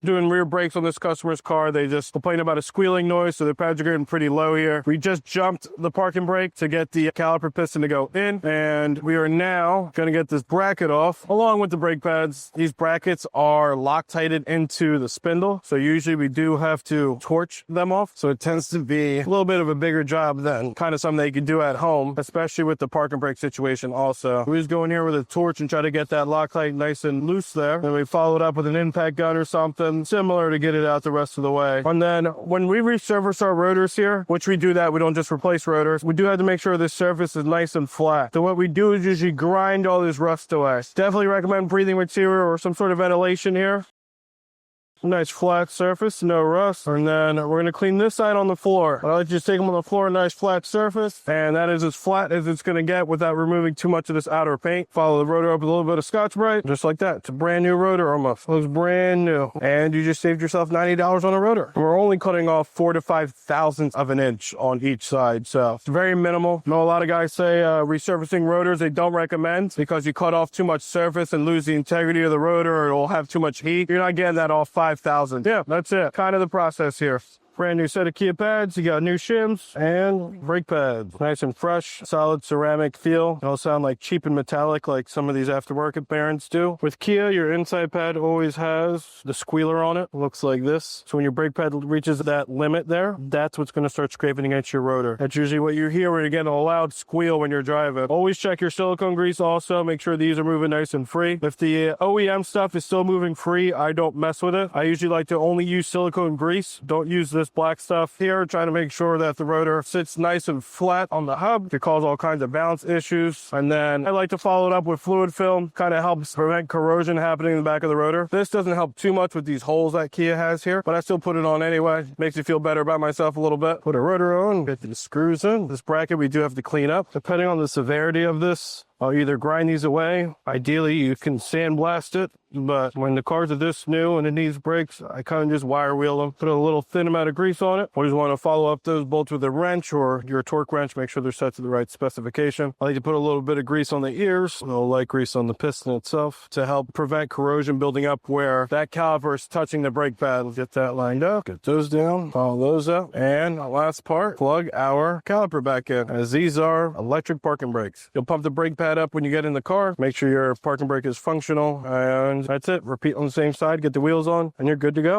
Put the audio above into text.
doing rear brakes on this customer's car. They just complained about a squealing noise, so the pads are getting pretty low here. We just jumped the parking brake to get the caliper piston to go in, and we are now going to get this bracket off along with the brake pads. These brackets are Loctited into the spindle, so usually we do have to torch them off, so it tends to be a little bit of a bigger job than kind of something that you can do at home, especially with the parking brake situation. Also, we just go in here with a torch and try to get that Loctite nice and loose there, and we followed up with an impact gun or something similar to get it out the rest of the way. And then when we resurface our rotors here, which we do that, we don't just replace rotors, we do have to make sure this surface is nice and flat. So what we do is usually grind all this rust away. Definitely recommend breathing material or some sort of ventilation here. Nice flat surface, no rust. And then we're going to clean this side on the floor. I like to just take them on the floor, nice flat surface. And that is as flat as it's going to get without removing too much of this outer paint. Follow the rotor up with a little bit of Scotch-Brite, just like that. It's a brand new rotor almost. Looks brand new. And you just saved yourself $90 on a rotor. And we're only cutting off 4 to 5 thousandths of an inch on each side. So it's very minimal. I know a lot of guys say resurfacing rotors, they don't recommend because you cut off too much surface and lose the integrity of the rotor, or it'll have too much heat. You're not getting that off 5,000. Yeah, that's it. Kind of the process here. Brand new set of Kia pads. You got new shims and brake pads. Nice and fresh, solid ceramic feel. They all sound like cheap and metallic like some of these aftermarket bearings do. With Kia, your inside pad always has the squealer on it. Looks like this. So when your brake pad reaches that limit there, that's what's going to start scraping against your rotor. That's usually what you hear when you're getting a loud squeal when you're driving. Always check your silicone grease also. Make sure these are moving nice and free. If the OEM stuff is still moving free, I don't mess with it. I usually like to only use silicone grease. Don't use this black stuff here, trying to make sure that the rotor sits nice and flat on the hub. It can cause all kinds of balance issues. And then I like to follow it up with fluid film. Kind of helps prevent corrosion happening in the back of the rotor. This doesn't help too much with these holes that Kia has here, but I still put it on anyway. Makes me feel better about myself a little bit. Put a rotor on, get the screws in. This bracket we do have to clean up. Depending on the severity of this, I'll either grind these away. Ideally, you can sandblast it, but when the cars are this new and it needs brakes, I kind of just wire wheel them. Put a little thin amount of grease on it. Always want to follow up those bolts with a wrench or your torque wrench. Make sure they're set to the right specification. I like to put a little bit of grease on the ears, a little light grease on the piston itself to help prevent corrosion building up where that caliper is touching the brake pad. Get that lined up. Get those down. Follow those up. And the last part, plug our caliper back in, as these are electric parking brakes. You'll pump the brake pad up when you get in the car. Make sure your parking brake is functional, and that's it. Repeat on the same side, get the wheels on, and you're good to go.